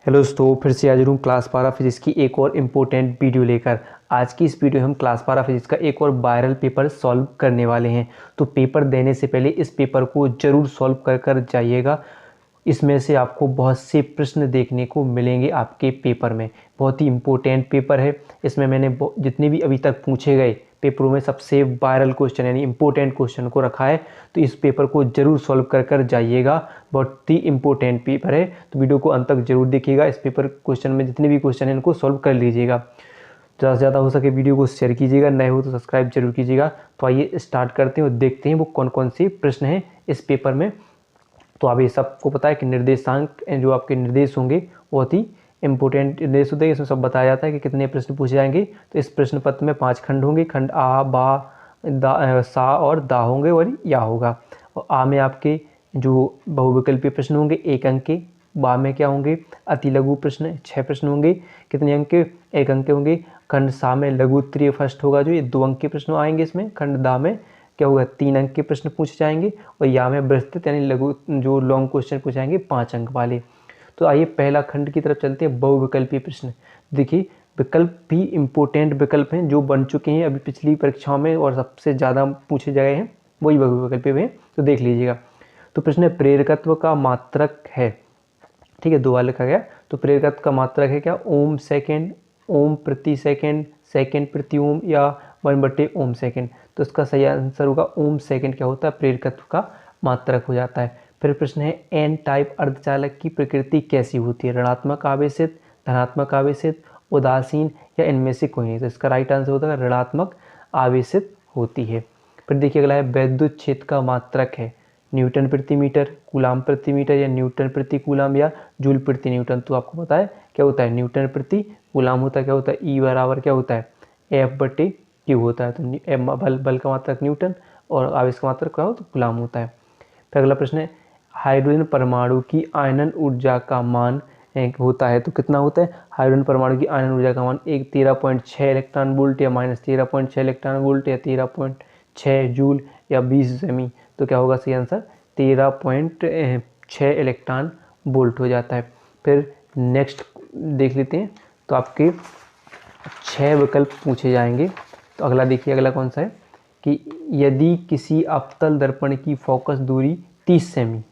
Hello दोस्तों, फिर से हाजिर हूँ क्लास 12 फिजिक्स की एक और इम्पोर्टेंट वीडियो लेकर। आज की इस वीडियो में हम क्लास 12 फिजिक्स का एक और वायरल पेपर सॉल्व करने वाले हैं। तो पेपर देने से पहले इस पेपर को ज़रूर सॉल्व कर जाइएगा। इसमें से आपको बहुत से प्रश्न देखने को मिलेंगे आपके पेपर में। बहुत ही इम्पोर्टेंट पेपर है। इसमें मैंने जितने भी अभी तक पूछे गए पेपरों में सबसे वायरल क्वेश्चन यानी इम्पोर्टेंट क्वेश्चन को रखा है। तो इस पेपर को ज़रूर सॉल्व कर जाइएगा। बहुत ही इम्पोर्टेंट पेपर है, तो वीडियो को अंत तक जरूर देखिएगा। इस पेपर क्वेश्चन में जितने भी क्वेश्चन हैं इनको सॉल्व कर लीजिएगा। ज़्यादा से ज़्यादा हो सके वीडियो को शेयर कीजिएगा, नए हो तो सब्सक्राइब जरूर कीजिएगा। तो आइए स्टार्ट करते हैं और देखते हैं वो कौन कौन से प्रश्न हैं इस पेपर में। तो आप ये सबको पता है कि निर्देशांक जो आपके निर्देश होंगे बहुत ही इंपॉर्टेंट निर्देश होते हैं। इसमें सब बताया जाता है कि कितने प्रश्न पूछे जाएंगे। तो इस प्रश्न पत्र में 5 खंड होंगे। खंड आ, बा, सा और दा होंगे और या होगा। और आ में आपके जो बहुविकल्पीय प्रश्न होंगे 1 अंक के। बा में क्या होंगे? अति लघु प्रश्न 6 प्रश्न होंगे। कितने अंक के? 1 अंक के होंगे। खंड सा में लघु उत्तरीय फर्स्ट होगा जो ये 2 अंक के प्रश्न आएंगे इसमें। खंड दा में क्या होगा? 3 अंक के प्रश्न पूछे जाएंगे। और या में विस्तृत यानी लघु जो लॉन्ग क्वेश्चन पूछे जाएंगे 5 अंक वाले। तो आइए पहला खंड की तरफ चलते हैं, बहुविकल्पीय प्रश्न। देखिए विकल्प भी इम्पोर्टेंट विकल्प हैं जो बन चुके हैं अभी पिछली परीक्षाओं में और सबसे ज़्यादा पूछे गए हैं, वही बहुविकल्पीय हैं। तो देख लीजिएगा। तो प्रश्न है प्रेरकत्व का मात्रक है। ठीक है, 2 बार लिखा गया। तो प्रेरकत्व का मात्रक है क्या? ओम सेकेंड, ओम प्रति सेकेंड, सेकेंड प्रति ओम या 1/ओम सेकेंड। तो इसका सही आंसर होगा ओम सेकेंड क्या होता है? प्रेरकत्व का मात्रक हो जाता है। फिर प्रश्न है एन टाइप अर्धचालक की प्रकृति कैसी होती है? ऋणात्मक आवेशित, धनात्मक आवेशित, उदासीन या इनमें से कोई नहीं। तो इसका राइट आंसर होता है ऋणात्मक आवेशित होती है। फिर देखिए अगला है वैद्युत क्षेत्र का मात्रक है न्यूटन प्रति मीटर, कूलाम प्रति मीटर या न्यूटन प्रति कूलाम या जूल प्रति न्यूटन। तो आपको पता है क्या होता है? न्यूटन प्रति कूलाम होता है। क्या होता है? ई बराबर क्या होता है? F/Q होता है। तो एम बल का मात्रक न्यूटन और आवेश का मात्रक क्या होता है? कूलाम होता है। फिर अगला प्रश्न है हाइड्रोजन परमाणु की आयनन ऊर्जा का मान होता है तो कितना होता है? हाइड्रोजन परमाणु की आयनन ऊर्जा का मान 13.6 इलेक्ट्रॉन वोल्ट या -13.6 इलेक्ट्रॉन वोल्ट या 13.6 जूल या 20 सेमी। तो क्या होगा सही आंसर? 13.6 इलेक्ट्रॉन वोल्ट हो जाता है। फिर नेक्स्ट देख लेते हैं। तो आपके 6 विकल्प पूछे जाएंगे। तो अगला देखिए, अगला कौन सा है कि यदि किसी अवतल दर्पण की फोकस दूरी 30 सेमी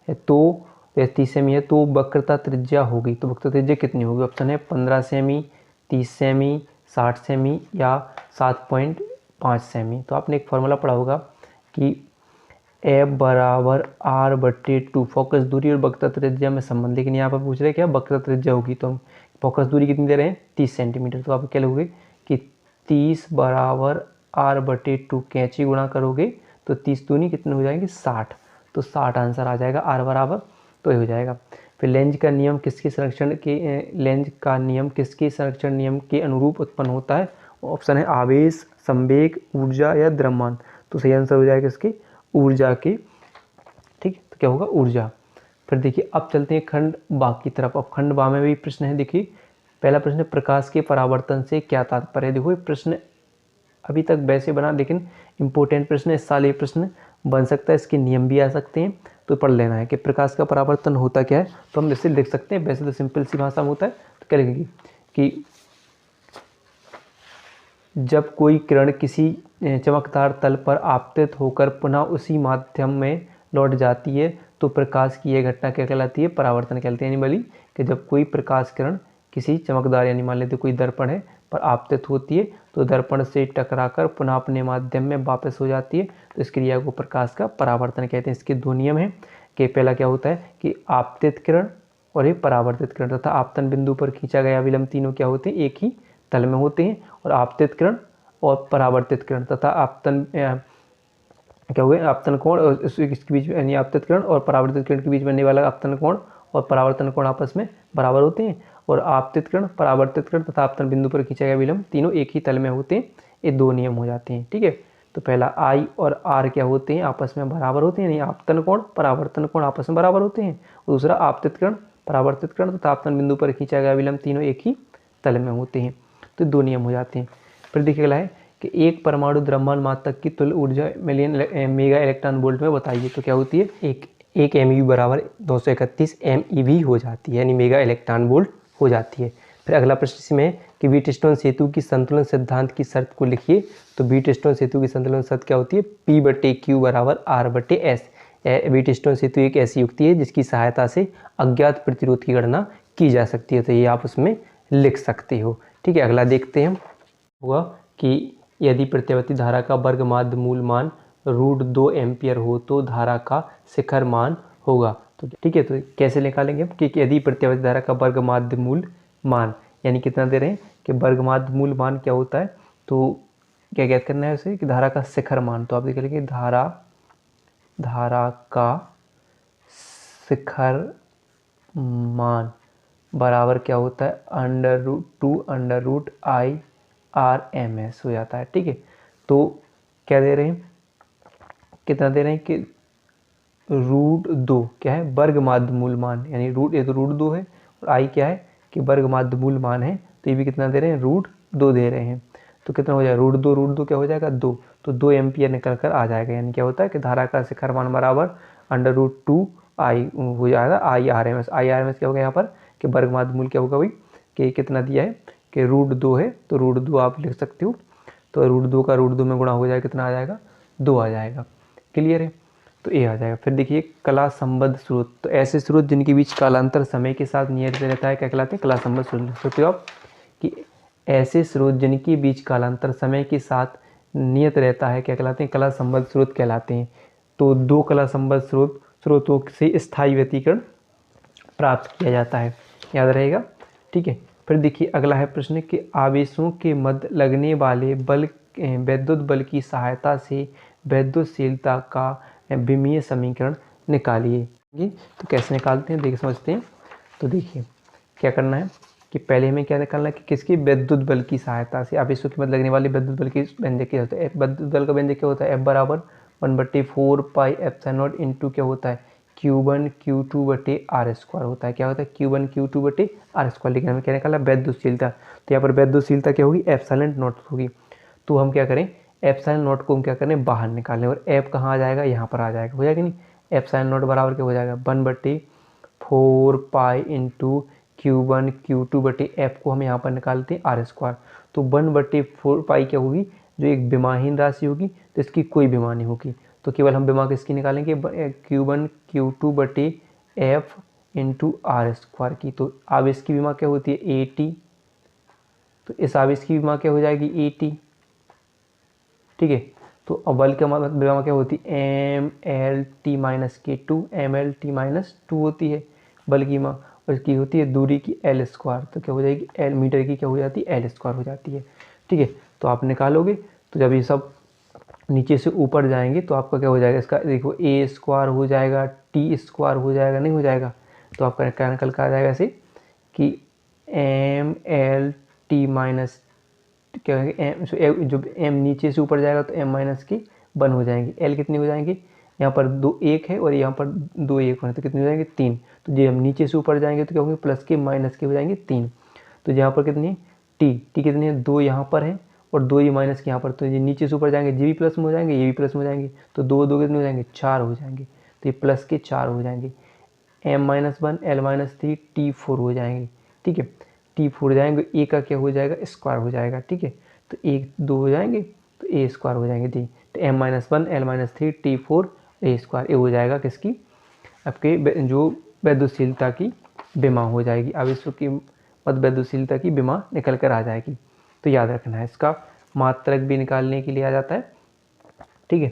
है तो 30 सेमी है तो वक्रता त्रिज्या होगी। तो वक्रता त्रिज्या कितनी होगी? ऑप्शन है 15 सेमी, 30 सेमी, 60 सेमी या 7.5 सेमी। तो आपने एक फॉर्मूला पढ़ा होगा कि F बराबर R/2 फोकस दूरी और वक्रता त्रिज्या में संबंध। लेकिन यहाँ पर पूछ रहे हैं क्या वक्रता त्रिज्या होगी, तो हम फोकस दूरी कितनी दे रहे हैं? 30 सेंटीमीटर। तो आप क्या लोगे कि 30 बराबर R/2 कैंची गुणा करोगे तो 30 दूनी कितने हो जाएंगे? 60। तो 60 आंसर आ जाएगा R बराबर, तो ये हो जाएगा। फिर लेंज का नियम किसके संरक्षण नियम के अनुरूप उत्पन्न होता है? ऑप्शन है आवेश, संवेग, ऊर्जा या द्रव्यमान। तो सही आंसर हो जाएगा इसके ऊर्जा के। ठीक, तो क्या होगा? ऊर्जा। फिर देखिए अब चलते हैं खंड बा की तरफ। अब खंड बा में भी प्रश्न है। देखिए पहला प्रश्न प्रकाश के परावर्तन से क्या तात्पर्य है? देखो ये प्रश्न अभी तक वैसे बना लेकिन इंपॉर्टेंट प्रश्न है। इस साल ये प्रश्न बन सकता है, इसके नियम भी आ सकते हैं। तो पढ़ लेना है कि प्रकाश का परावर्तन होता क्या है। तो हम जैसे लिख सकते हैं, वैसे तो सिंपल सी भाषा में होता है। तो क्या लिखेंगे कि जब कोई किरण किसी चमकदार तल पर आपतित होकर पुनः उसी माध्यम में लौट जाती है तो प्रकाश की यह घटना क्या कहलाती है? परावर्तन कहलाती है। यानी बली कि जब कोई प्रकाश किरण किसी चमकदार यानी मान लेते कोई दर्पण है पर आपतित होती है तो दर्पण से टकराकर पुनः अपने माध्यम में वापस हो जाती है तो इस क्रिया को प्रकाश का परावर्तन कहते हैं। इसके 2 नियम हैं कि पहला क्या होता है कि आपतित किरण और एक परावर्तित किरण तथा आपतन बिंदु पर खींचा गया विलंब तीनों क्या होते हैं? एक ही तल में होते हैं। और आपतित किरण और परावर्तित किरण तथा आपतन क्या हुए? आपतन कोण और इसके बीच में यानी आपतित किरण और परावर्तित किरण के बीच बनने वाला आपतन कोण और परावर्तन कोण आपस में बराबर होते हैं। और आपतित किरण, परावर्तित किरण तथा आपतन बिंदु पर खींचा गया विलंब तीनों एक ही तल में होते हैं। ये 2 नियम हो जाते हैं। ठीक है, तो पहला I और R क्या होते हैं? आपस में बराबर होते हैं, यानी आपतन कोण परावर्तन कोण आपस में बराबर होते हैं। और दूसरा आपतित किरण, परावर्तित किरण तथा आपतन बिंदु पर खींचा गया विलंब तीनों एक ही तल में होते हैं। तो 2 नियम हो जाते हैं। फिर देखिए अगला है कि एक परमाणु द्रव्यमान मात्रक की तुल्य ऊर्जा मिलियन मेगा इलेक्ट्रॉन वोल्ट में बताइए। तो क्या होती है? 1 MeV बराबर 231 MeV हो जाती है, यानी मेगा इलेक्ट्रॉन वोल्ट हो जाती है। फिर अगला प्रश्न इसमें है कि व्हीटस्टोन सेतु की संतुलन सिद्धांत की शर्त को लिखिए। तो व्हीटस्टोन सेतु की संतुलन शर्त क्या होती है? P/Q बराबर R/S। व्हीटस्टोन सेतु एक ऐसी युक्ति है जिसकी सहायता से अज्ञात प्रतिरोध की गणना की जा सकती है, तो ये आप उसमें लिख सकते हो। ठीक है, अगला देखते हैं। हुआ कि यदि प्रत्यावर्ती धारा का वर्ग माध्य मूल मान √2 एम्पियर हो तो धारा का शिखर मान होगा। तो ठीक है, तो कैसे निकालेंगे हम कि यदि प्रत्यावर्ती धारा का वर्ग माध्य मूल मान, यानी कितना दे रहे हैं कि वर्ग माध्य मूल मान क्या होता है, तो क्या ज्ञात करना है उसे कि धारा का शिखर मान। तो आप देख लेंगे धारा का शिखर मान बराबर क्या होता है? √2√I/RMS हो जाता है। ठीक है, तो क्या दे रहे हैं, कितना दे रहे हैं कि √2 क्या है? वर्ग माध्य मूल मान, यानी ये तो √2 है और I क्या है कि वर्ग माध्य मूल मान है, तो ये भी कितना दे रहे हैं? √2 दे रहे हैं। तो कितना हो जाएगा? √2 क्या हो जाएगा? 2। तो 2 एम्पियर निकल कर आ जाएगा, यानी क्या होता है कि धारा का शिखर मान बराबर √2I हो जाएगा I/RMS। I/RMS क्या होगा यहाँ पर कि वर्ग माध्य मूल क्या होगा भाई कि कितना दिया है कि √2 है, तो √2 आप लिख सकते हो। तो √2 का √2 में गुणा हो जाएगा, कितना आ जाएगा? 2 आ जाएगा। क्लियर है, तो ये आ जाएगा। फिर देखिए कला संबद्ध स्रोत, तो ऐसे स्रोत जिनके बीच कालांतर समय के साथ नियत रहता है क्या कहलाते हैं? कला संबद्ध स्रोत। लिख सकते हो आप कि ऐसे स्रोत जिनके बीच कालांतर समय के साथ नियत रहता है क्या कहलाते हैं? कला संबद्ध स्रोत कहलाते हैं। तो 2 कला संबद्ध स्रोतों से स्थायी व्यतिकरण प्राप्त किया जाता है, याद रहेगा। ठीक है, फिर देखिए अगला है प्रश्न कि आवेशों के मध्य लगने वाले बल वैद्युत बल की सहायता से वैद्युतशीलता का विमीय समीकरण निकालिए। तो कैसे निकालते हैं, देखिए समझते हैं। तो देखिए क्या करना है कि पहले हमें क्या निकालना है कि किसकी वैद्युत बल की सहायता से आवेशों के मध्य लगने वाले वैद्युत बल की व्यंजक क्या होता है? वैद्युत बल का व्यंजक क्या होता है? F बराबर 1/4πε0 इंटू क्या होता है? Q1 Q2/R² होता है। क्या होता है? Q1 Q2/R²। लेकिन हमें क्या निकालना? वैद्युतशीलता। तो यहाँ पर वैद्युतशीलता क्या होगी? ε0 होगी। तो हम क्या करें? ε0 को हम क्या करें? बाहर निकालें, और F कहाँ आ जाएगा? यहाँ पर आ जाएगा। हो जाएगा नहीं? ε0 बराबर क्या हो जाएगा? 1/4π इंटू Q1 Q2/F को हम यहाँ पर निकालते हैं R²। तो 1/4π क्या होगी? जो एक विमाहीन राशि होगी, तो इसकी कोई विमा नहीं होगी, तो केवल हम विमा किसकी निकालेंगे? Q1 Q2/F इंटू R² की। तो आवेश की विमा क्या होती है? AT। तो इस आवेश की विमा क्या हो जाएगी? AT। ठीक है, तो बल का विमा क्या होती है? MLT-K2। MLT-2 होती है बल की विमा, और इसकी होती है दूरी की L²। तो क्या हो जाएगी? L मीटर की क्या हो जाती है? L² हो जाती है। ठीक है, तो आप निकालोगे, तो जब ये सब नीचे से ऊपर जाएंगे तो आपका क्या हो जाएगा? इसका देखो A² हो जाएगा, T² हो जाएगा, नहीं हो जाएगा? तो आपका क्या निकल कर आ जाएगा ऐसे कि MLT- क्या है जो m नीचे से ऊपर जाएगा तो m-1 हो जाएंगे। l कितनी हो जाएंगी? यहाँ पर 2 1 है और यहाँ पर 2 1 होने, तो कितनी हो जाएंगे? 3। तो जब हम नीचे से ऊपर जाएंगे तो क्या होंगे? प्लस के माइनस के हो जाएंगे 3। तो यहाँ पर कितनी है? t कितनी है? 2 यहाँ पर है और 2 ये माइनस के यहाँ पर, तो ये नीचे से ऊपर जाएंगे, ये भी प्लस में हो जाएंगे, ये भी प्लस में हो जाएंगे, तो 2 2 कितने हो जाएंगे? 4 हो जाएंगे। तो ये प्लस के 4 हो जाएंगे। m-1 l-3 T4 हो जाएंगे। ठीक है, T4 जाएंगे, ए का क्या हो जाएगा? स्क्वायर हो जाएगा। ठीक है, तो 1 2 हो जाएंगे तो A² हो जाएंगे। दी तो m-1 l-3 T4 A², ये हो जाएगा किसकी? आपके जो वैद्युतशीलता की विमा हो जाएगी, आवेशों की मध्य वैद्युतशीलता की विमा निकल कर आ जाएगी। तो याद रखना है, इसका मात्रक भी निकालने के लिए आ जाता है। ठीक है,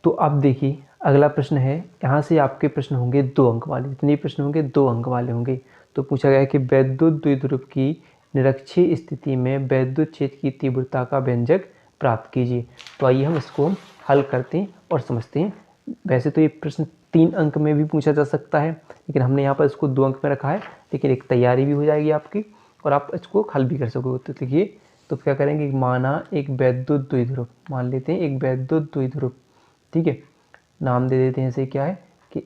तो अब देखिए अगला प्रश्न है, यहाँ से आपके प्रश्न होंगे 2 अंक वाले। जितने प्रश्न होंगे 2 अंक वाले होंगे। तो पूछा गया है कि वैद्युत द्विध्रुव की निरक्षीय स्थिति में वैद्युत क्षेत्र की तीव्रता का व्यंजक प्राप्त कीजिए। तो आइए हम इसको हल करते हैं और समझते हैं। वैसे तो ये प्रश्न 3 अंक में भी पूछा जा सकता है, लेकिन हमने यहाँ पर इसको 2 अंक में रखा है, लेकिन एक तैयारी भी हो जाएगी आपकी और आप इसको हल भी कर सकोगे। तो देखिए, तो क्या करेंगे? माना एक वैद्युत द्विध्रुव, मान लेते हैं एक वैद्युत द्विध्रुव। ठीक है, नाम दे देते हैं इसे, क्या है कि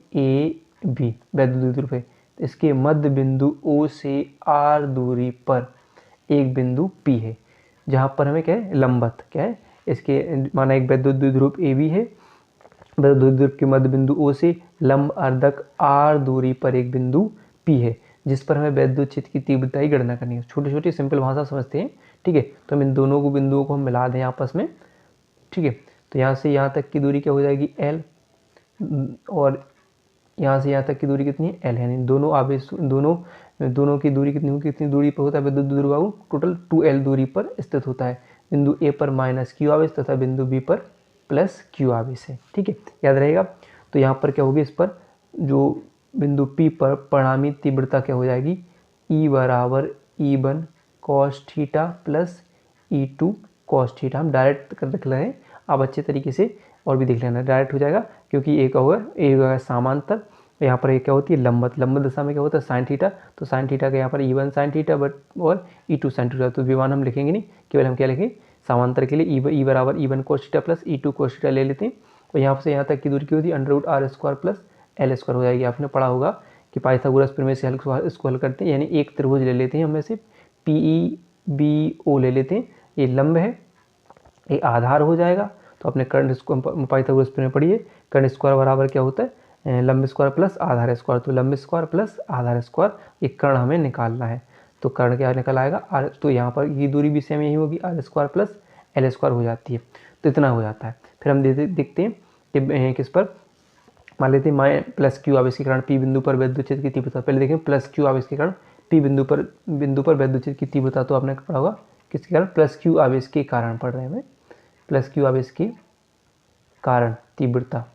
AB वैद्युत द्विध्रुव है। तो इसके मध्य बिंदु O से R दूरी पर एक बिंदु P है, जहाँ पर हमें क्या है? लंबवत क्या है इसके, माना एक वैद्युत द्विध्रुव AB है द्विध्रुव के मध्य बिंदु O से लंब अर्धक R दूरी पर एक बिंदु P है जिस पर हमें वैद्युत क्षेत्र की तीव्रता की गणना करनी है। छोटी छोटी सिंपल भाषा समझते हैं, ठीक है। तो हम इन दोनों को बिंदुओं को हम मिला दें आपस में, ठीक है। तो यहाँ से यहाँ तक की दूरी क्या हो जाएगी L, और यहाँ से यहाँ तक की दूरी कितनी है L है। दोनों आवेश दोनों की दूरी कितनी दूरी पर होता है विद्युत द्विध्रुव? टोटल 2L दूरी पर स्थित होता है। बिंदु A पर -Q आवेश तथा बिंदु B पर +Q आवेश है, ठीक है, याद रहेगा। तो यहाँ पर क्या होगी, इस पर जो बिंदु P पर परिणामी तीव्रता क्या हो जाएगी, E बराबर E1 cos theta plus E2 cos theta. हम डायरेक्ट कर रख रहे हैं, आप अच्छे तरीके से और भी देख लेना, डायरेक्ट हो जाएगा क्योंकि एक होगा समांतर, यहाँ पर क्या होती है लंबवत दिशा में क्या होता है साइन थीटा। तो साइन थीटा का यहाँ पर E1 साइन थीटा बट और E2 साइन थीटा। तो विमान हम लिखेंगे नहीं, केवल हम क्या लिखेंगे समांतर के लिए E बराबर E1 cos theta plus E2 cos theta ले लेते हैं। और यहाँ से यहाँ तक की दूरी की होती है √r² प्लस L² हो जाएगी। आपने पढ़ा होगा कि पाइथागोरस प्रमेय से इसको हल करते हैं, यानी एक त्रिभुज ले लेते हैं, हम में से PEBO ले लेते हैं, ये लंब है, ये आधार हो जाएगा। तो अपने कर्ण इसको पाइथागोरस प्रमेय पढ़िए, कर्ण स्क्वायर बराबर क्या होता है लंब स्क्वायर प्लस आधार स्क्वायर। तो लंब स्क्वायर प्लस आधार स्क्वायर, ये कर्ण हमें निकालना है। तो कर्ण क्या निकल आएगा r, तो यहाँ पर ये दूरी भी सेम यही होगी, r² प्लस L² हो जाती है। तो इतना हो जाता है। फिर हम देखते हैं कि किस पर मान लेते हैं +Q आवेश के कारण P बिंदु पर वैद्युत क्षेत्र की तीव्रता। पहले देखें +Q आवेश के कारण P बिंदु पर वैद्युत क्षेत्र की तीव्रता। तो आपने पढ़ा होगा किसके कारण, +Q आवेश के कारण पढ़ रहे हैं हमें, +Q आवेश के कारण तीव्रता।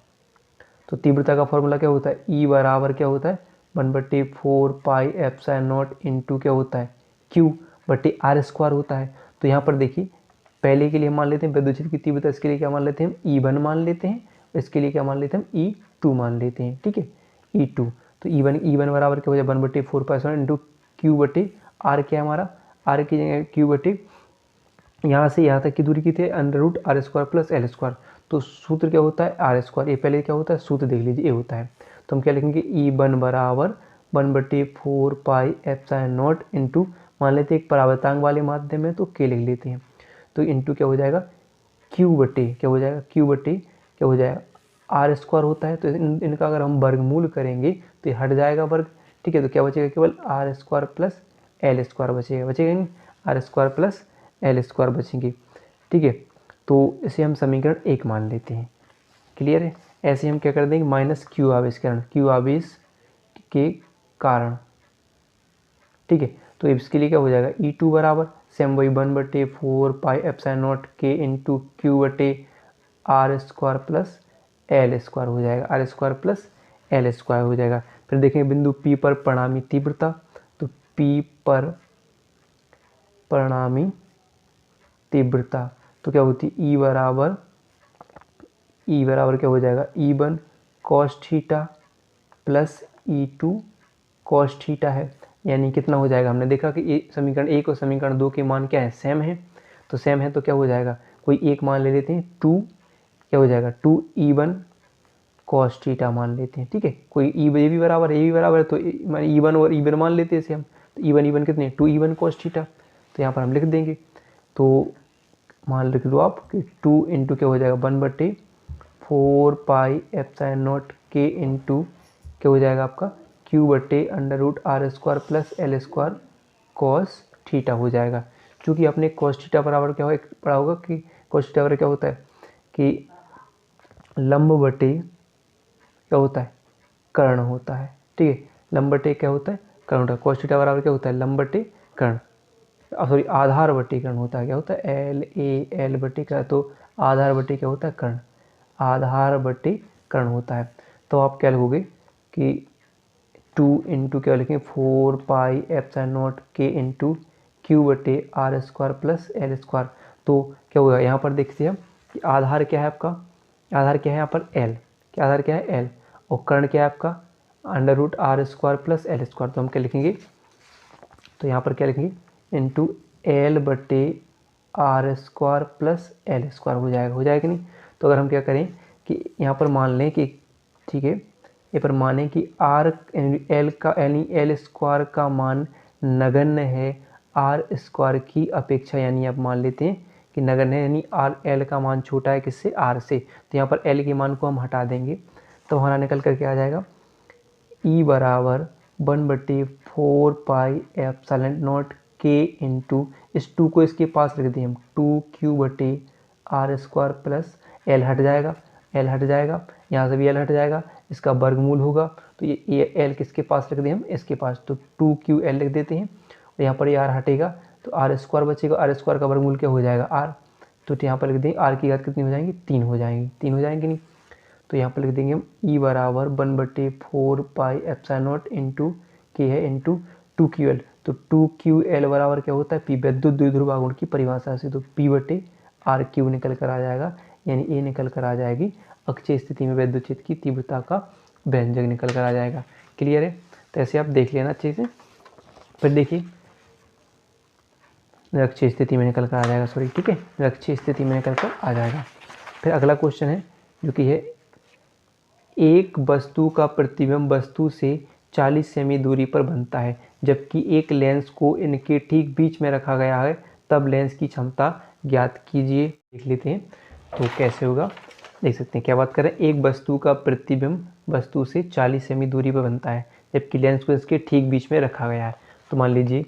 तो तीव्रता का फॉर्मूला क्या होता है, E बराबर क्या होता है 1/4πε0 इंटू क्या होता है Q/r² होता है। तो यहाँ पर देखिए पहले के लिए मान लेते हैं वैद्युत क्षेत्र की तीव्रता, इसके लिए क्या मान लेते हैं हम E1 मान लेते हैं, इसके लिए क्या मान लेते हैं हम E2 मान लेते हैं, ठीक है E2। तो E1 बराबर क्या हो जाए 1/4πε0 इंटू Q/r, क्या हमारा r की जगह Q/, यहाँ से यहाँ तक की दूरी की थी √r² प्लस L²। तो सूत्र क्या होता है r², ये पहले क्या होता है सूत्र देख लीजिए, ये होता है। तो हम क्या लिखेंगे E1 बराबर 1/4πε0 इंटू, मान लेते हैं एक परावर्तांक वाले माध्यम में तो k लिख लेते हैं, तो इंटू क्या हो जाएगा Q/, क्या हो जाएगा Q/, क्या हो जाएगा r² होता है। तो इनका अगर हम वर्गमूल करेंगे तो ये हट जाएगा वर्ग, ठीक है। तो क्या बचेगा केवल r² प्लस L² बचेगा नहीं, r² प्लस L² बचेंगे, ठीक है। तो इसे हम समीकरण 1 मान लेते हैं, क्लियर है। ऐसे हम क्या कर देंगे -Q आवेश के कारण, Q आवेश के कारण, ठीक है। तो इसके लिए क्या हो जाएगा E2 बराबर सेम वही 1/4πε0 k into Q/r² plus L² हो जाएगा, r² प्लस L² हो जाएगा। फिर देखेंगे बिंदु P पर परिणामी तीव्रता। तो P पर परिणामी तीव्रता तो क्या होती है E बराबर क्या हो जाएगा E1 cos theta plus E2 cos theta है, यानी कितना हो जाएगा, हमने देखा कि ये समीकरण 1 और समीकरण 2 के मान क्या है सेम है। तो सेम है तो क्या हो जाएगा, कोई एक मान ले लेते हैं 2, क्या हो जाएगा 2E1 cos थीटा मान लेते हैं, ठीक है। कोई ये भी बराबर है, ये भी बराबर है, तो E1 और E1 मान लेते हैं इसे हम। तो E1 कितने 2E1 cos थीटा। तो यहाँ पर हम लिख देंगे, तो मान लिख लो आप कि 2 इंटू क्या हो जाएगा 1/4πε0 k इंटू क्या हो जाएगा आपका Q/√r² plus L² cos theta हो जाएगा। चूँकि आपने cos थीटा बराबर क्या पढ़ा होगा कि cos थीटा बराबर क्या होता है कि लंब बटे क्या होता है कर्ण होता है, ठीक है। लंब बटे क्या होता है कर्ण होता है। cos थीटा बराबर क्या होता है लंब बटे कर्ण, सॉरी आधार बटे कर्ण होता है, क्या होता है L बटे कर्ण। तो आधार बटे क्या होता है कर्ण, आधार बटे कर्ण होता है। तो आप क्या लिखोगे कि 2 इंटू क्या लिखेंगे 4πε0 k into Q/r² plus L²। तो क्या होगा यहाँ पर देखते हैं कि आधार क्या है आपका, आधार क्या है यहाँ पर L, क्या आधार क्या है L, और कर्ण क्या है आपका √r² प्लस L²। तो हम क्या लिखेंगे, तो यहाँ पर क्या लिखेंगे इंटू L/r² प्लस L² हो जाएगा कि नहीं। तो अगर हम क्या करें कि यहाँ पर मान लें कि, ठीक है, ये पर माने कि L का मान नगण्य है R² की अपेक्षा, यानी आप मान लेते हैं कि नगण्य यानी आर एल का मान छोटा है किससे, आर से। तो यहाँ पर एल के मान को हम हटा देंगे तो हमारा निकल करके आ जाएगा ई बराबर 1/4 पाई एप्सिलॉन नॉट के इंटू, इस 2 को इसके पास रख दिए हम, 2q/r² प्लस एल हट जाएगा, एल हट जाएगा, यहाँ से भी एल हट जाएगा, इसका वर्गमूल होगा। तो ये एल किसके पास रख दिए हम, इसके पास, तो 2ql लिख देते हैं। और यहाँ पर ये आर हटेगा तो r² बचेगा, r² का वर्गमूल क्या हो जाएगा, आर। तो यहाँ पर लिख देंगे आर की घात कितनी हो जाएंगी, 3 हो जाएंगी, 3 हो जाएंगी नहीं। तो यहाँ पर लिख देंगे हम ई बराबर 1/4 पाई एप्सिलॉन नॉट इंटू के है इंटू 2ql। तो 2ql बराबर क्या होता है, पी, विद्युत द्विध्रुव आघूर्ण की परिभाषा से, तो p/r³ निकल कर आ जाएगा, यानी ए निकल कर आ जाएगी अक्षीय स्थिति में विद्युत क्षेत्र की तीव्रता का व्यंजक निकल कर आ जाएगा। क्लियर है, तो ऐसे आप देख लेना अच्छे से। फिर देखिए निरक्षीय स्थिति में निकल कर आ जाएगा, सॉरी, ठीक है, निरक्षीय स्थिति में निकल कर आ जाएगा। फिर अगला क्वेश्चन है जो कि है, एक वस्तु का प्रतिबिंब वस्तु से 40 सेमी दूरी पर बनता है जबकि एक लेंस को इनके ठीक बीच में रखा गया है, तब लेंस की क्षमता ज्ञात कीजिए। देख लेते हैं तो कैसे होगा, देख सकते हैं क्या बात करें, एक वस्तु का प्रतिबिंब वस्तु से 40 सेमी दूरी पर बनता है जबकि लेंस को इसके ठीक बीच में रखा गया है। तो मान लीजिए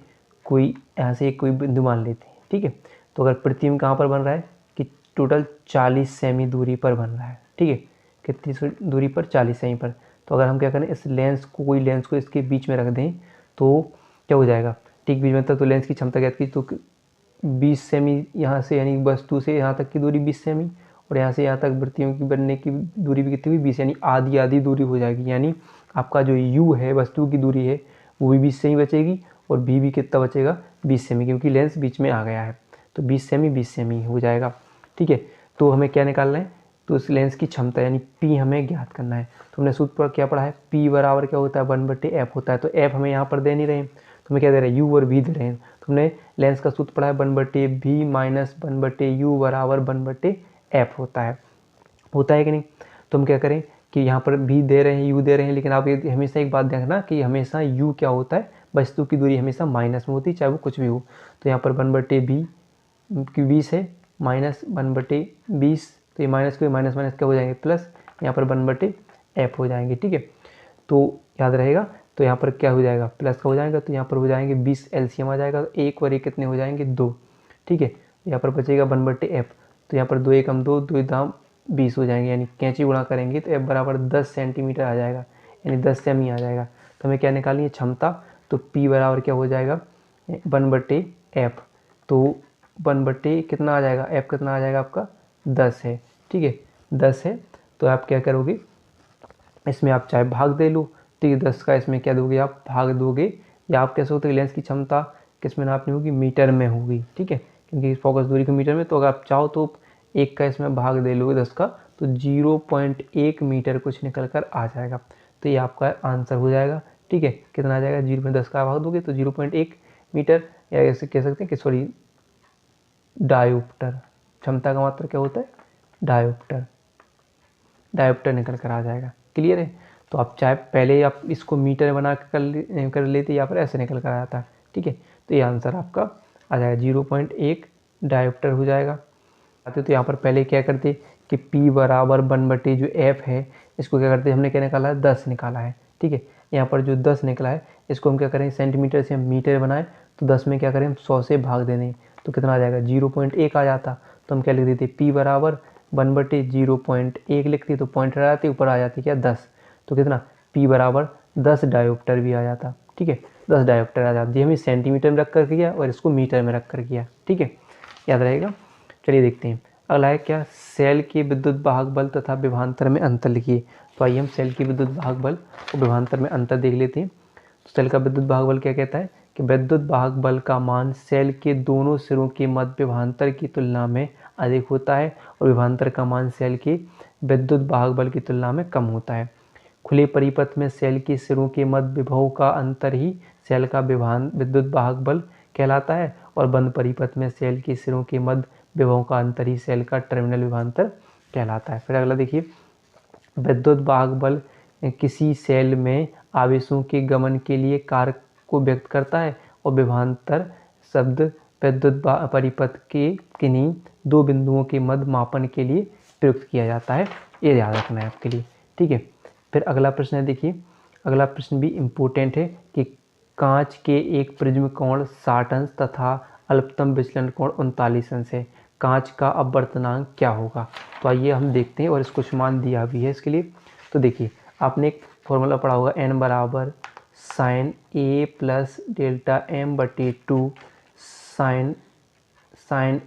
कोई यहाँ से कोई बिंदु मान लेते हैं, ठीक है। तो अगर प्रतिबिंब कहाँ पर बन रहा है कि टोटल 40 सेमी दूरी पर बन रहा है, ठीक है, कितनी दूरी पर, 40 सेमी पर। तो अगर हम क्या करें, इस लेंस को, कोई लेंस को इसके बीच में रख दें तो क्या हो जाएगा, ठीक बीच में तक, तो लेंस की क्षमता ज्ञात की, तो 20 सेमी यहाँ से, यानी वस्तु से यहाँ तक की दूरी 20 सेमी, और यहाँ से यहाँ तक वृत्तियों की बनने की दूरी भी कितनी हुई, 20, यानी आधी आधी दूरी हो जाएगी। यानी आपका जो u है, वस्तु की दूरी है, वो भी 20 सेमी बचेगी, और v भी कितना बचेगा, 20 सेमी, क्योंकि लेंस बीच में आ गया है। तो 20 सेमी 20 सेमी हो जाएगा, ठीक है। तो हमें क्या निकालना है, तो उस लेंस की क्षमता यानी p हमें ज्ञात करना है। तो हमने सूत्र पर क्या पढ़ा है, p बराबर क्या होता है, 1/f होता है। तो f हमें यहाँ पर दे नहीं रहे, तो हमें क्या दे रहे हैं, u और v दे रहे हैं। तो हमने लेंस का सूत्र पढ़ा है 1/v माइनस 1/u बराबर 1/f होता है कि नहीं। तो हम क्या करें कि यहाँ पर v दे रहे हैं, u दे रहे हैं, लेकिन आप ये हमेशा एक बात देखना कि हमेशा u क्या होता है, वस्तु की दूरी हमेशा माइनस में होती है, चाहे वो कुछ भी हो। तो यहाँ पर 1/v की 20 है, माइनस 1/20, तो ये माइनस के माइनस माइनस क्या हो जाएंगे, प्लस, यहाँ पर 1/f हो जाएंगे, ठीक है। तो याद रहेगा, तो यहाँ पर क्या हो जाएगा, प्लस का हो जाएगा, तो यहाँ पर हो जाएंगे 20 एलसीएम आ जाएगा, तो एक और एक कितने हो जाएंगे, 2, ठीक है। यहाँ पर बचेगा 1/f, तो यहाँ पर 2 एकम 2, 2 दाम 20 हो जाएंगे, यानी कैंची गुणा करेंगे तो f बराबर 10 सेंटीमीटर आ जाएगा, यानी 10 सेमी आ जाएगा। तो हमें क्या निकालनी है, क्षमता। तो p बराबर क्या हो जाएगा, 1/f, तो 1/ कितना आ जाएगा, f कितना आ जाएगा आपका 10 है, ठीक है, 10 है। तो आप क्या करोगे, इसमें आप चाहे भाग दे लो, ठीक है, 10 का इसमें क्या दोगे, आप भाग दोगे, या आप कैसे होते हैं, लेंस की क्षमता किस में नापनी होगी, मीटर में होगी, ठीक है, क्योंकि फोकस दूरी को मीटर में। तो अगर आप चाहो तो 1 का इसमें भाग दे लोगे 10 का, तो 0.1 मीटर कुछ निकल कर आ जाएगा। तो ये आपका आंसर हो जाएगा, ठीक है। कितना आ जाएगा, 0.10 का भाग दोगे तो 0.1 मीटर, या ऐसे कह सकते हैं कि सॉरी डायोप्टर, क्षमता का मात्रा क्या होता है, डायोप्टर निकल कर आ जाएगा। क्लियर है। तो आप चाहे पहले आप इसको मीटर बना कर लेते, या फिर ऐसे निकल कर आ जाता है, ठीक है। तो ये आंसर आपका आ जाएगा 0.1 डायोप्टर हो जाएगा। आते तो यहाँ पर पहले क्या करते कि p बराबर 1/, जो f है इसको क्या करते, हमने क्या निकाला है, 10 निकाला है, ठीक है। यहाँ पर जो 10 निकला है इसको हम क्या करें, सेंटीमीटर से हम मीटर बनाए, तो 10 में क्या करें, हम 100 से भाग देने, तो कितना आ जाएगा, 0.1 आ जाता। तो हम क्या लिख देते, p बराबर 1/0.1 लिखती, तो पॉइंट आ जाती, ऊपर आ जाती क्या, 10। तो कितना, p बराबर 10 डायोप्टर भी आ जाता, ठीक है, 10 डायोप्टर आ जाती। हमें सेंटीमीटर में रख कर किया और इसको मीटर में रख कर किया, ठीक है, याद रहेगा। चलिए देखते हैं अगला है क्या, सेल के विद्युत वाहक बल तथा विभवांतर में अंतर लिखिए। तो आइए हम सेल के विद्युत वाहक बल और विभवांतर में अंतर देख लेते हैं। तो सेल का विद्युत वाहक बल क्या कहता है कि विद्युत वाहक बल का मान सेल के दोनों सिरों के मध्य विभवांतर की तुलना में अधिक होता है, और विभवांतर का मान सेल के विद्युत वाहक बल की तुलना में कम होता है। खुले परिपथ में सेल के सिरों के मध्य विभव का अंतर ही सेल का विद्युत वाहक बल कहलाता है, और बंद परिपथ में सेल के सिरों के मध्य विभव का अंतर ही सेल का टर्मिनल विभवांतर कहलाता है। फिर अगला देखिए, विद्युत वाहक बल किसी सेल में आवेशों के गमन के लिए कारक को व्यक्त करता है, और विभवांतर शब्द विद्युत परिपथ के किन्हीं दो बिंदुओं के मध्य मापन के लिए प्रयुक्त किया जाता है। ये याद रखना है आपके लिए, ठीक है। फिर अगला प्रश्न है, देखिए अगला प्रश्न भी इम्पोर्टेंट है कि कांच के एक प्रिज्म कोण 60 अंश तथा अल्पतम विचलन कोण 39 अंश है, कांच का अपवर्तनांक क्या होगा। तो आइए हम देखते हैं, और इसको मान दिया भी है इसके लिए। तो देखिए आपने एक फॉर्मूला पढ़ा होगा, n बराबर साइन ए प्लस डेल्टा एम बटे 2 साइन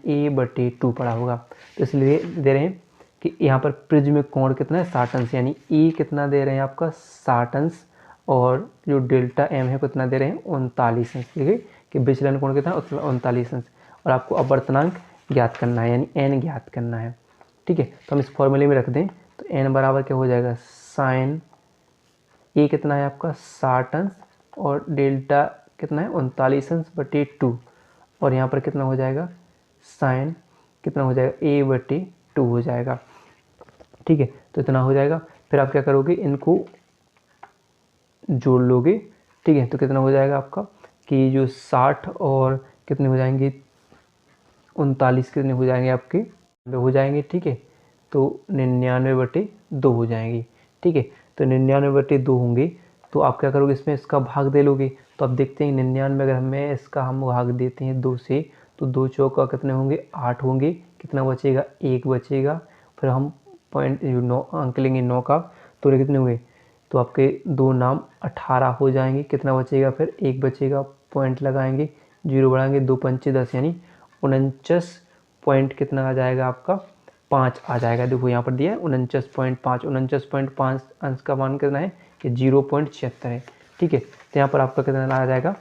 ए बटे 2 पढ़ा होगा। तो इसलिए दे रहे हैं कि यहाँ पर प्रिज्म कोण कितना है 60 अंश, यानी ए कितना दे रहे हैं आपका 60 अंश, और जो डेल्टा एम है कितना दे रहे हैं 39 अंश। देखिए कि विचलन कोण कितना है 39 अंश, और आपको अपवर्तनांक ज्ञात करना है, यानी एन ज्ञात करना है, ठीक है। तो हम इस फॉर्मूले में रख दें, तो एन बराबर क्या हो जाएगा, साइन ए कितना है आपका 60 अंश और डेल्टा कितना है 39 अंश बटे 2, और यहाँ पर कितना हो जाएगा साइन कितना हो जाएगा ए बटे 2 हो जाएगा, ठीक है। तो इतना हो जाएगा। फिर आप क्या करोगे, इनको जोड़ लोगे, ठीक है। तो कितना हो जाएगा आपका कि जो 60 और कितने हो जाएंगे 39 कितने हो जाएंगे आपके हो जाएंगे, ठीक है। तो 99/2 हो जाएंगे, ठीक है। तो 99/2 होंगे, तो आप क्या करोगे, इसमें इसका भाग दे लोगे। तो आप देखते हैं 99 अगर हमें इसका हम भाग देते हैं 2 से, तो 2 चौका कितने होंगे 8 होंगे, कितना बचेगा 1 बचेगा। फिर हम पॉइंट 9 अंक लेंगे 9 का, तो कितने हुए, तो आपके 2 नाम 18 हो जाएंगे, कितना बचेगा फिर 1 बचेगा, पॉइंट लगाएंगे 0 बढ़ाएंगे 2 पंचे 10, यानी 49 पॉइंट कितना आ जाएगा आपका 5 आ जाएगा। देखो यहाँ पर दिया है 49.5, 49.5 अंश का मान कितना है कि 0.76 है, ठीक है। तो यहाँ पर आपका कितना आ जाएगा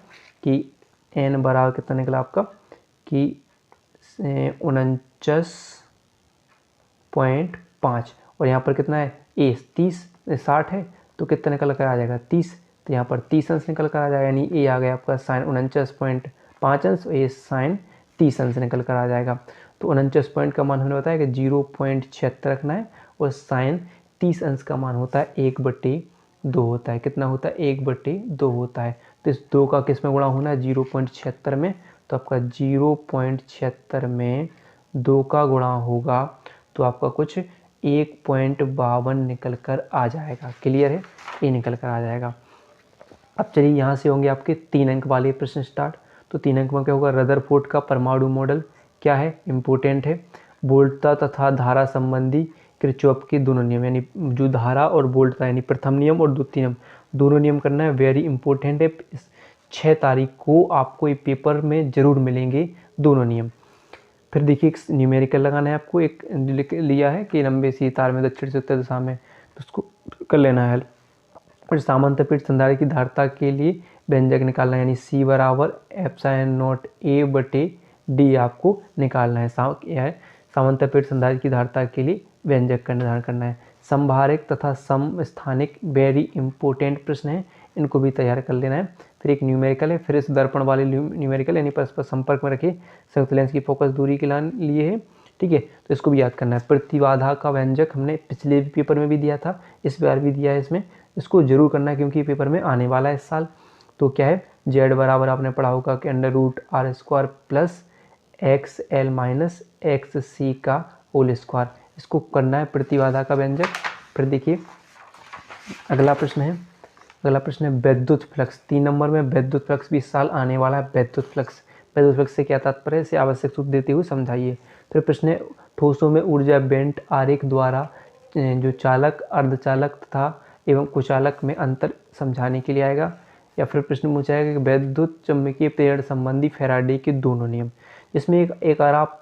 कि n बराबर कितना निकला आपका कि 49.5, और यहाँ पर कितना है ए 60 है, तो कितना निकल कर आ जाएगा 30, तो यहाँ पर 30 अंश निकल कर आ जाएगा, यानी ए आ गया आपका साइन 49.5 अंश, ए साइन 30 अंश निकल कर आ जाएगा। तो 49 पॉइंट का मान हमने बताया कि 0.76 रखना है, और साइन 30 अंश का मान होता है 1/2 होता है, कितना होता है 1/2 होता है। तो इस 2 का किस में गुणा होना है 0.76 में, तो आपका 0.76 में 2 का गुणा होगा, तो आपका कुछ 1.52 निकल कर आ जाएगा। क्लियर है, ये निकल कर आ जाएगा। अब चलिए यहाँ से होंगे आपके 3 अंक वाले प्रश्न स्टार्ट। तो 3 अंक में क्या होगा, रदरफोर्ड का परमाणु मॉडल क्या है, इम्पोर्टेंट है। वोल्टता तथा धारा संबंधी किरचॉफ के दोनों नियम, यानी जो धारा और वोल्टता यानी प्रथम नियम और द्वितीय नियम दोनों नियम करना है, वेरी इंपॉर्टेंट है। 6 तारीख को आपको ये पेपर में जरूर मिलेंगे दोनों नियम। फिर देखिए एक न्यूमेरिकल लगाना है आपको, एक लिया है कि लंबे सी तार में दक्षिण से उत्तर दिशा में, तो उसको कर लेना है। और समांतर संधारित्र की धारिता के लिए व्यंजक निकालना है, यानी C बराबर ε0A/d आपको निकालना है। समांतर संधारित्र की धारिता के लिए व्यंजक का निर्धारण करना है। संभारक तथा समस्थानिक वेरी इंपॉर्टेंट प्रश्न है, इनको भी तैयार कर लेना है। फिर एक न्यूमेरिकल है, फिर इस दर्पण वाले न्यूमेरिकल यानी परस्पर संपर्क में रखे संयुक्त लेंस की फोकस दूरी के लिए है, ठीक है। तो इसको भी याद करना है। प्रतिबाधा का व्यंजक हमने पिछले पेपर में भी दिया था, इस बार भी दिया है, इसमें इसको जरूर करना है क्योंकि पेपर में आने वाला है इस साल। तो क्या है, z बराबर आपने पढ़ा होगा कि √r² plus XL minus XC का होल स्क्वायर, इसको करना है प्रतिबाधा का व्यंजक। फिर देखिए अगला प्रश्न है, विद्युत फ्लक्स। 3 नंबर में विद्युत फ्लक्स भी इस साल आने वाला है। विद्युत फ्लक्स से क्या तात्पर्य है, इसे आवश्यक सूत्र देते हुए समझाइए। फिर प्रश्न है, ठोसों में ऊर्जा बेंट आरेख द्वारा जो चालक, अर्धचालक तथा एवं कुचालक में अंतर समझाने के लिए आएगा। या फिर प्रश्न पूछा है कि वैद्युत चुम्बकीय प्रेरण संबंधी फैराडे के दोनों नियम। इसमें एक अगर आप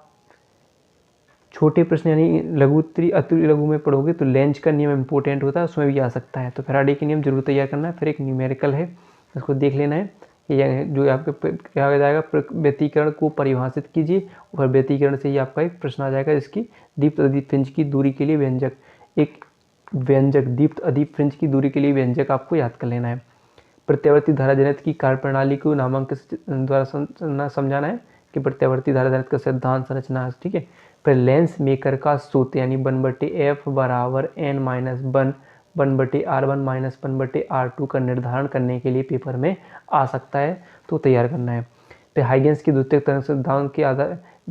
छोटे प्रश्न यानी लघु अति लघु में पढ़ोगे तो लेंज का नियम इंपॉर्टेंट होता है, उसमें भी आ सकता है। तो फैराडे के नियम जरूर तैयार करना है। फिर एक न्यूमेरिकल है, इसको देख लेना है कि जो आपके क्या आ जाएगा, व्यतिकरण को परिभाषित कीजिए, और व्यतिकरण से ही आपका एक प्रश्न आ जाएगा जिसकी दीप्त अदीप्त फ्रिंज की दूरी के लिए व्यंजक, एक व्यंजक दीप्त अदीप्त फ्रिंज की दूरी के लिए व्यंजक आपको याद कर लेना है। प्रत्यावर्ती धारा जनित की कार्यप्रणाली को नामांकन द्वारा समझाना है कि प्रत्यावर्ती धारा जनित का सिद्धांत संरचना, ठीक है। फिर लेंस मेकर का सूत्र यानी 1/f बराबर n-1 1/r1 -1/r2 का निर्धारण करने के लिए पेपर में आ सकता है, तो तैयार करना है। फिर हाइगेंस की द्वितीयक तरंग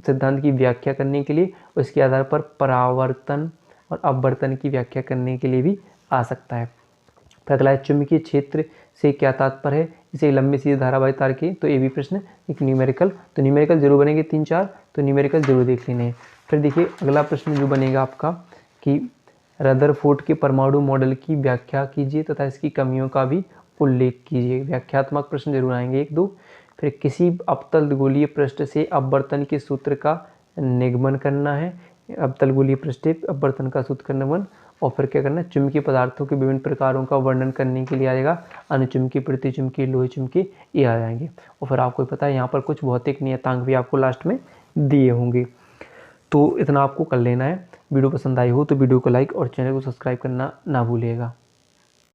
सिद्धांत की व्याख्या करने के लिए, उसके आधार पर परावर्तन और अपवर्तन की व्याख्या करने के लिए भी आ सकता है। फिर अगला है चुंबकीय क्षेत्र से क्या तात्पर्य है, इसे लंबी सीधी धारावाही तार की, तो ये भी प्रश्न एक न्यूमेरिकल, तो न्यूमेरिकल जरूर बनेंगे 3-4, तो न्यूमेरिकल जरूर देख लेने हैं। फिर देखिए अगला प्रश्न जो बनेगा आपका कि रदरफोर्ड के परमाणु मॉडल की व्याख्या कीजिए तथा इसकी कमियों का भी उल्लेख कीजिए। व्याख्यात्मक प्रश्न जरूर आएंगे 1-2। फिर किसी अवतल गोलीय पृष्ठ से अपवर्तन के सूत्र का निगमन करना है, अवतल गोलीय पृष्ठ अपवर्तन का सूत्र का निगमन। और फिर क्या करना है, चुंबकीय पदार्थों के विभिन्न प्रकारों का वर्णन करने के लिए आएगा, अनुचुंबकीय, प्रतिचुंबकीय, लोहे चुंबकीय, ये आ जाएंगे। और फिर आपको पता है यहाँ पर कुछ भौतिक नियतांक भी आपको लास्ट में दिए होंगे। तो इतना आपको कर लेना है। वीडियो पसंद आई हो तो वीडियो को लाइक और चैनल को सब्सक्राइब करना ना भूलिएगा।